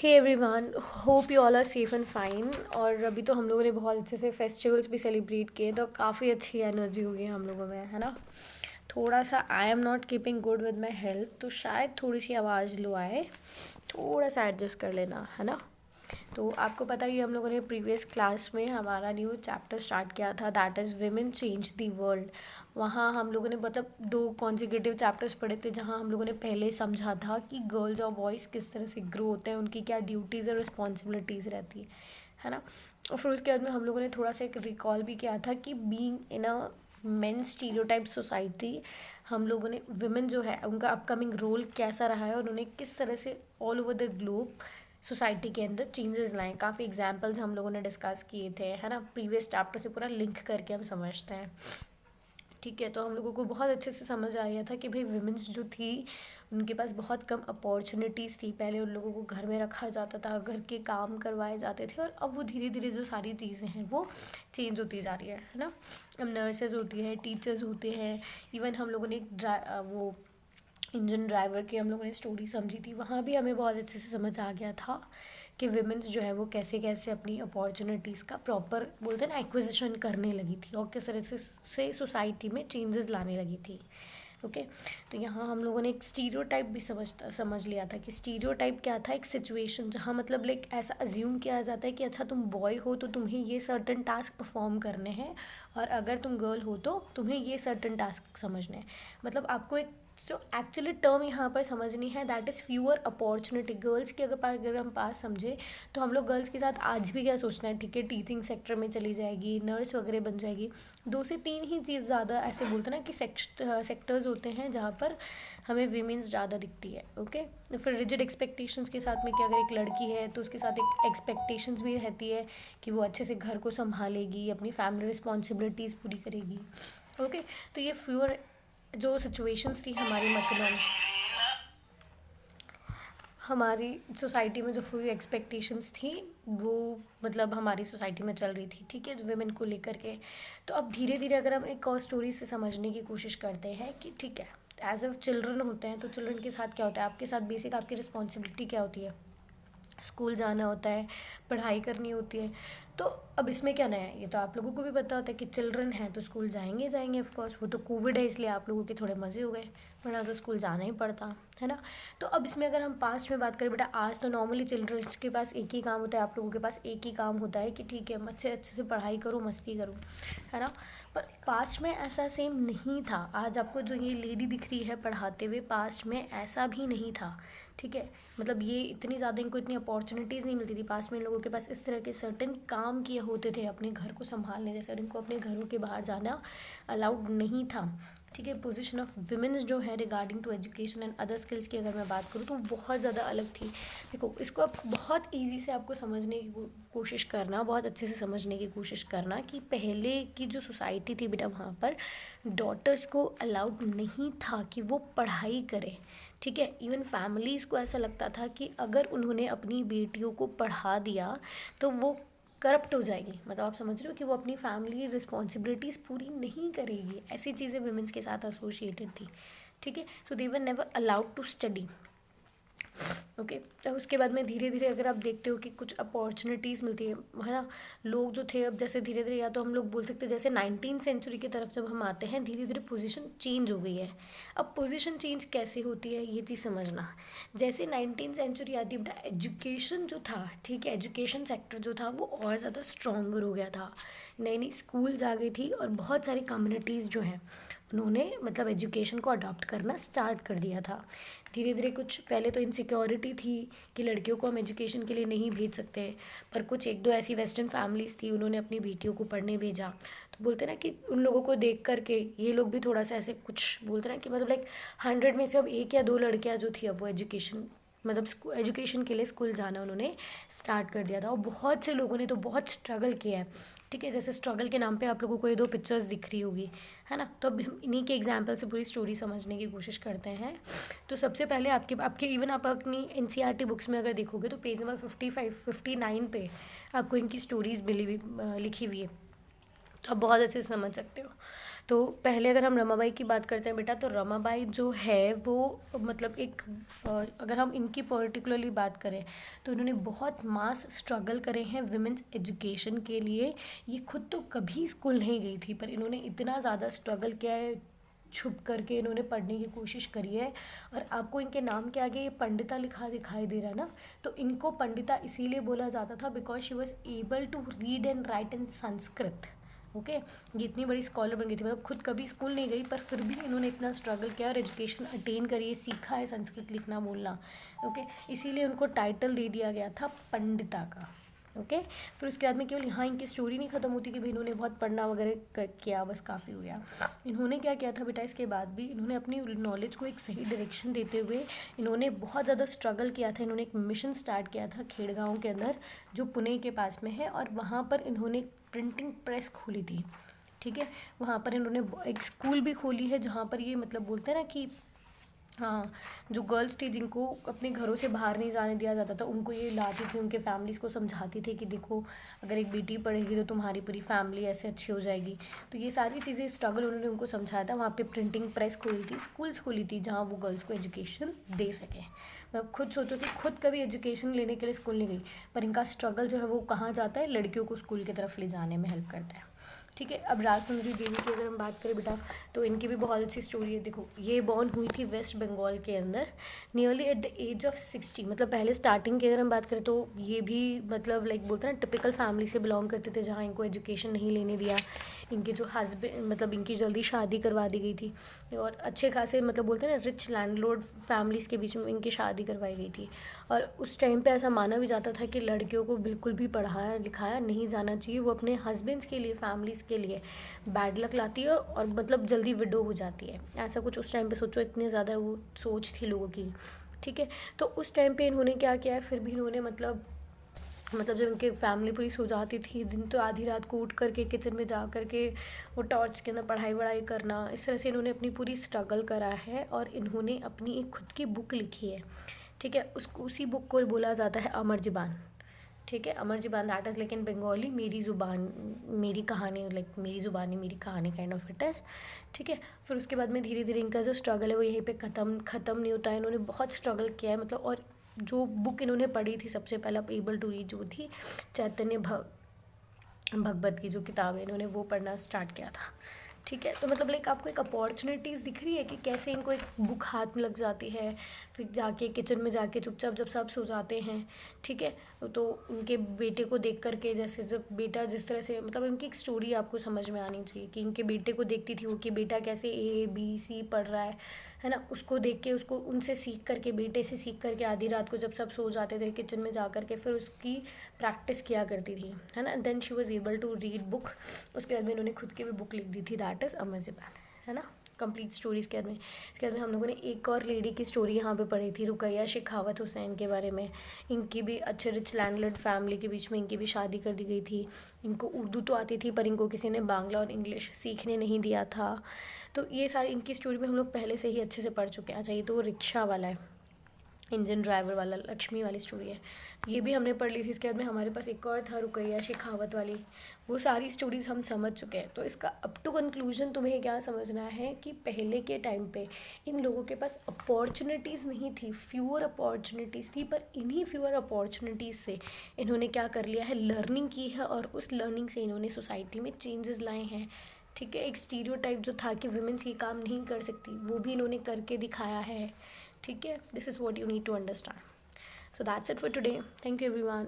Hey everyone, hope you all are safe and fine. और अभी तो हम लोगों ने बहुत अच्छे से फेस्टिवल्स भी सेलिब्रेट किए, तो काफ़ी अच्छी एनर्जी हो गई हम लोगों में, है ना। थोड़ा सा I am not keeping good with my health, तो शायद थोड़ी सी आवाज़ लो आए, थोड़ा सा एडजस्ट कर लेना, है ना। तो आपको पता ही हम लोगों ने प्रीवियस क्लास में हमारा न्यू चैप्टर स्टार्ट किया था, that is women change the world. वहाँ हम लोगों ने मतलब 2 कॉन्जिक्यूटिव चैप्टर्स पढ़े थे, जहाँ हम लोगों ने पहले समझा था कि गर्ल्स और बॉयज़ किस तरह से ग्रो होते हैं, उनकी क्या ड्यूटीज़ और रिस्पॉन्सिबिलिटीज़ रहती है ना। और फिर उसके बाद में हम लोगों ने थोड़ा सा एक रिकॉल भी किया था कि being in a main stereotype society, हम लोगों ने वुमेन जो है उनका अपकमिंग रोल कैसा रहा है और उन्हें किस तरह से all over the globe society के अंदर चेंजेस लाएं। काफ़ी एग्जांपल्स हम लोगों ने डिस्कस किए थे, है ना। प्रीवियस चैप्टर से पूरा लिंक करके हम समझते हैं, ठीक है। तो हम लोगों को बहुत अच्छे से समझ आ गया था कि भाई विमेंस जो थी उनके पास बहुत कम अपॉर्चुनिटीज़ थी। पहले उन लोगों को घर में रखा जाता था, घर के काम करवाए जाते थे, और अब वो धीरे धीरे जो सारी चीज़ें हैं वो चेंज होती जा रही है ना। अब नर्सेज होती है, टीचर्स होते हैं, इवन हम लोगों ने वो इंजन ड्राइवर की हम लोगों ने स्टोरी समझी थी, वहाँ भी हमें बहुत अच्छे से समझ आ गया था कि विमेंस जो है वो कैसे कैसे अपनी अपॉर्चुनिटीज़ का प्रॉपर बोलते हैं ना एक्विजिशन करने लगी थी, और किस तरह से सोसाइटी में चेंजेस लाने लगी थी। ओके, तो यहाँ हम लोगों ने एक स्टीरियोटाइप भी समझ लिया था कि स्टीरियोटाइप क्या था। एक सिचुएशन जहाँ मतलब लाइक ऐसा अज्यूम किया जाता है कि अच्छा तुम बॉय हो तो तुम्हें ये सर्टन टास्क परफॉर्म करने हैं, और अगर तुम गर्ल हो तो तुम्हें ये सर्टन टास्क समझने हैं। मतलब आपको एक जो एक्चुअली टर्म यहाँ पर समझनी है, that is fewer opportunity. Girls की अगर हम पास समझे तो हम लोग गर्ल्स के साथ आज भी क्या सोचना है, ठीक है, टीचिंग सेक्टर में चली जाएगी, नर्स वगैरह बन जाएगी। 2 से 3 ही चीज़ ज़्यादा ऐसे बोलते हैं ना कि सेक्टर्स होते हैं जहाँ पर हमें वीमेंस ज़्यादा दिखती है। ओके, तो फिर रिजिड एक्सपेक्टेशंस के साथ में कि अगर एक लड़की है तो उसके साथ एक एक्सपेक्टेशंस भी रहती है कि वो अच्छे से घर को संभालेगी, अपनी फैमिली रिस्पॉन्सिबिलिटीज़ पूरी करेगी। ओके, तो ये फ्यूअर जो सिचुएशंस थी हमारी सोसाइटी में, जो फ्यू एक्सपेक्टेशंस थी वो मतलब हमारी सोसाइटी में चल रही थी, ठीक है, जो वुमेन को लेकर के। तो अब धीरे धीरे अगर हम एक और स्टोरी से समझने की कोशिश करते हैं कि ठीक है, एज अ चिल्ड्रन होते हैं तो चिल्ड्रन के साथ क्या होता है, आपके साथ बेसिक आपकी रिस्पॉन्सिबिलिटी क्या होती है, स्कूल जाना होता है, पढ़ाई करनी होती है। तो अब इसमें क्या नया है, ये तो आप लोगों को भी पता होता है कि चिल्ड्रन है तो स्कूल जाएंगे जाएंगे। ऑफकोर्स वो तो कोविड है इसलिए आप लोगों के थोड़े मज़े हो गए, वरना तो स्कूल जाना ही पड़ता, है ना। तो अब इसमें अगर हम पास्ट में बात करें, बेटा आज तो नॉर्मली चिल्ड्रंस के पास एक ही काम होता है, आप लोगों के पास एक ही काम होता है कि ठीक है अच्छे अच्छे से पढ़ाई करो, मस्ती करो, है ना। पर पास्ट में ऐसा सेम नहीं था। आज आपको जो ये लेडी दिख रही है पढ़ाते हुए, पास्ट में ऐसा भी नहीं था, ठीक है। मतलब ये इतनी ज़्यादा इनको इतनी अपॉर्चुनिटीज़ नहीं मिलती थी। पास में इन लोगों के पास इस तरह के सर्टेन काम किए होते थे अपने घर को संभालने जैसे, और इनको अपने घरों के बाहर जाना अलाउड नहीं था, ठीक है। पोजीशन ऑफ विमेंस जो है regarding to education and other skills की अगर मैं बात करूँ तो बहुत ज़्यादा अलग थी। देखो, इसको आप बहुत ईजी से आपको समझने की कोशिश करना, बहुत अच्छे से समझने की कोशिश करना कि पहले की जो सोसाइटी थी बेटा, वहाँ पर डॉटर्स को अलाउड नहीं था कि वो पढ़ाई करें, ठीक है। इवन फैमिलीज़ को ऐसा लगता था कि अगर उन्होंने अपनी बेटियों को पढ़ा दिया तो वो करप्ट हो जाएगी। मतलब आप समझ रहे हो कि वो अपनी फैमिली रिस्पॉन्सिबिलिटीज़ पूरी नहीं करेगी। ऐसी चीज़ें वुमेंस के साथ एसोसिएटेड थी, ठीक है। So they were never allowed to study. Okay, अब उसके बाद में धीरे धीरे अगर आप देखते हो कि कुछ अपॉर्चुनिटीज़ मिलती है ना। लोग जो थे अब जैसे धीरे धीरे, या तो हम लोग बोल सकते हैं जैसे 19th सेंचुरी की तरफ जब हम आते हैं, धीरे धीरे पोजीशन चेंज हो गई है। अब पोजीशन चेंज कैसे होती है ये चीज़ समझना। जैसे 19th सेंचुरी आती है बेटा, एजुकेशन जो था, ठीक है, एजुकेशन सेक्टर जो था वो और ज़्यादा स्ट्रॉन्गर हो गया था। नई नई स्कूल्स आ गई थी और बहुत सारी कम्युनिटीज़ जो हैं उन्होंने मतलब एजुकेशन को अडॉप्ट करना स्टार्ट कर दिया था। धीरे धीरे कुछ पहले तो इनसिक्योरिटी थी कि लड़कियों को हम एजुकेशन के लिए नहीं भेज सकते, पर कुछ एक दो ऐसी वेस्टर्न फैमिलीज़ थी, उन्होंने अपनी बेटियों को पढ़ने भेजा। तो बोलते ना कि उन लोगों को देख करके ये लोग भी थोड़ा सा ऐसे कुछ बोलते ना कि मतलब लाइक 100 में से अब 1 या 2 लड़कियां जो थी अब वो एजुकेशन मतलब एजुकेशन के लिए स्कूल जाना उन्होंने स्टार्ट कर दिया था। और बहुत से लोगों ने तो बहुत स्ट्रगल किया है, ठीक है। जैसे स्ट्रगल के नाम पे आप लोगों को ये 2 पिक्चर्स दिख रही होगी, है ना। तो अब हम इन्हीं के एग्जाम्पल से पूरी स्टोरी समझने की कोशिश करते हैं। तो सबसे पहले आपके आपके इवन आप अपनी एनसीईआरटी बुक्स में अगर देखोगे तो पेज नंबर 55-59 पे आपको इनकी स्टोरीज मिली हुई लिखी हुई है, तो आप बहुत अच्छे से समझ सकते हो। तो पहले अगर हम रमाबाई की बात करते हैं बेटा, तो रमाबाई जो है वो मतलब एक अगर हम इनकी पर्टिकुलरली बात करें तो इन्होंने बहुत मास स्ट्रगल करे हैं विमेंस एजुकेशन के लिए। ये खुद तो कभी स्कूल नहीं गई थी, पर इन्होंने इतना ज़्यादा स्ट्रगल किया है, छुप करके इन्होंने पढ़ने की कोशिश करी है। और आपको इनके नाम के आगे ये पंडिता लिखा दिखाई दे रहा है ना, तो इनको पंडिता इसीलिए बोला जाता था because she was able to read and write in Sanskrit. Okay, ये इतनी बड़ी स्कॉलर बन गई थी, मतलब खुद कभी स्कूल नहीं गई पर फिर भी इन्होंने इतना स्ट्रगल किया और एजुकेशन अटेन करी है, सीखा है संस्कृत लिखना बोलना। ओके, इसीलिए उनको टाइटल दे दिया गया था पंडिता का। ओके, फिर उसके बाद में केवल यहाँ इनकी स्टोरी नहीं ख़त्म होती कि भाई इन्होंने बहुत पढ़ना वगैरह किया बस काफ़ी हो गया। इन्होंने क्या किया था बेटा, इसके बाद भी इन्होंने अपनी नॉलेज को एक सही डायरेक्शन देते हुए इन्होंने बहुत ज़्यादा स्ट्रगल किया था। इन्होंने एक मिशन स्टार्ट किया था खेड़गांव के अंदर जो पुणे के पास में है, और वहाँ पर इन्होंने प्रिंटिंग प्रेस खोली थी। ठीक है, वहाँ पर इन्होंने एक स्कूल भी खोली है जहाँ पर ये मतलब बोलते हैं ना कि हाँ, जो गर्ल्स थी जिनको अपने घरों से बाहर नहीं जाने दिया जाता था, उनको ये लाती थी, उनके फैमिलीज़ को समझाती थी कि देखो अगर एक बेटी पढ़ेगी तो तुम्हारी पूरी फैमिली ऐसे अच्छी हो जाएगी। तो ये सारी चीज़ें स्ट्रगल उन्होंने उनको समझाया था। वहाँ पे प्रिंटिंग प्रेस खोली थी, स्कूल्स खोली थी जहाँ वो गर्ल्स को एजुकेशन दे सकें। मैं खुद सोचो कि खुद कभी एजुकेशन लेने के लिए स्कूल नहीं गई, पर इनका स्ट्रगल जो है वो कहाँ जाता है, लड़कियों को स्कूल की तरफ ले जाने में हेल्प करता है। ठीक है, अब राजसुंदरी देवी की अगर हम बात करें बेटा, तो इनकी भी बहुत अच्छी स्टोरी है। देखो, ये बॉर्न हुई थी वेस्ट बंगाल के अंदर nearly at the age of 60। मतलब पहले स्टार्टिंग की अगर हम बात करें तो ये भी मतलब लाइक बोलते हैं ना टिपिकल फैमिली से बिलोंग करते थे जहाँ इनको एजुकेशन नहीं लेने दिया। इनके जो हस्बैंड मतलब इनकी जल्दी शादी करवा दी गई थी, और अच्छे खासे मतलब बोलते हैं ना रिच लैंडलॉर्ड फैमिलीज़ के बीच में इनकी शादी करवाई गई थी। और उस टाइम पे ऐसा माना भी जाता था कि लड़कियों को बिल्कुल भी पढ़ाया लिखाया नहीं जाना चाहिए, वो अपने हस्बैंड्स के लिए फैमिलीज़ के लिए बैड लक लाती है और मतलब जल्दी विडो हो जाती है। ऐसा कुछ उस टाइम पे सोचो, इतने ज़्यादा वो सोच थी लोगों की। ठीक है, तो उस टाइम पे इन्होंने क्या किया है, फिर भी इन्होंने मतलब जब इनके फैमिली पूरी सो जाती थी, दिन तो आधी रात को उठ करके किचन में जा करके वो टॉर्च के अंदर पढ़ाई वढ़ाई करना, इस तरह से इन्होंने अपनी पूरी स्ट्रगल करा है। और इन्होंने अपनी एक खुद की बुक लिखी है। ठीक है, उसको उसी बुक को बोला जाता है अमर ज़ुबान। ठीक है, अमर ज़ुबान that is like in Bengali मेरी ज़ुबान मेरी कहानी, लाइक मेरी ज़ुबानी मेरी कहानी काइंड ऑफ इट इज़। ठीक है, फिर उसके बाद में धीरे धीरे इनका जो स्ट्रगल है वो यहीं पे ख़त्म नहीं होता है। इन्होंने बहुत स्ट्रगल किया है मतलब, और जो बुक इन्होंने पढ़ी थी सबसे पहला एबल टू रीड जो थी चैतन्य भगवत की जो किताब है, इन्होंने वो पढ़ना स्टार्ट किया था। ठीक है, तो मतलब लाइक आपको एक अपॉर्चुनिटीज़ दिख रही है कि कैसे इनको एक बुक हाथ में लग जाती है, फिर जाके किचन में जाके चुपचाप जब सब सो जाते हैं। ठीक है, तो उनके बेटे को देख करके, जैसे जब बेटा जिस तरह से मतलब इनकी एक स्टोरी आपको समझ में आनी चाहिए कि इनके बेटे को देखती थी वो कि बेटा कैसे ABC पढ़ रहा है ना, उसको देख के उसको उनसे सीख करके, बेटे से सीख करके आधी रात को जब सब सो जाते थे किचन में जा करके फिर उसकी प्रैक्टिस किया करती थी, है ना। Then she was able to read book. उसके बाद में इन्होंने खुद की भी बुक लिख दी थी, दैट इज़ अमर ज़ुबान, है ना। कंप्लीट स्टोरीज़ के बाद में इसके बाद में हम लोगों ने एक और लेडी की स्टोरी यहाँ पे पढ़ी थी, रुकैया शेखावत हुसैन के बारे में। इनकी भी अच्छे रिच लैंडलॉर्ड फैमिली के बीच में इनकी भी शादी कर दी गई थी। इनको उर्दू तो आती थी पर इनको किसी ने बांग्ला और इंग्लिश सीखने नहीं दिया था। तो ये सारी इनकी स्टोरी में हम लोग पहले से ही अच्छे से पढ़ चुके हैं। अच्छा, ये तो वो रिक्शा वाला है, इंजन ड्राइवर वाला, लक्ष्मी वाली स्टोरी है, ये भी हमने पढ़ ली थी। इसके बाद में हमारे पास एक और था रुकैया शेखावत वाली, वो सारी स्टोरीज़ हम समझ चुके हैं। तो इसका अप टू कंक्लूजन तुम्हें क्या समझना है कि पहले के टाइम पे इन लोगों के पास अपॉर्चुनिटीज़ नहीं थी, फ्यूअर अपॉर्चुनिटीज़ थी, पर इन्हीं फ्यूअर अपॉर्चुनिटीज़ से इन्होंने क्या कर लिया है, लर्निंग की है, और उस लर्निंग से इन्होंने सोसाइटी में चेंजेस लाए हैं। ठीक है, एक स्टीरियोटाइप जो था कि वुमेन्स ये काम नहीं कर सकती, वो भी इन्होंने करके दिखाया है। ठीक है, this is what you need to understand. So that's it for today, thank you everyone.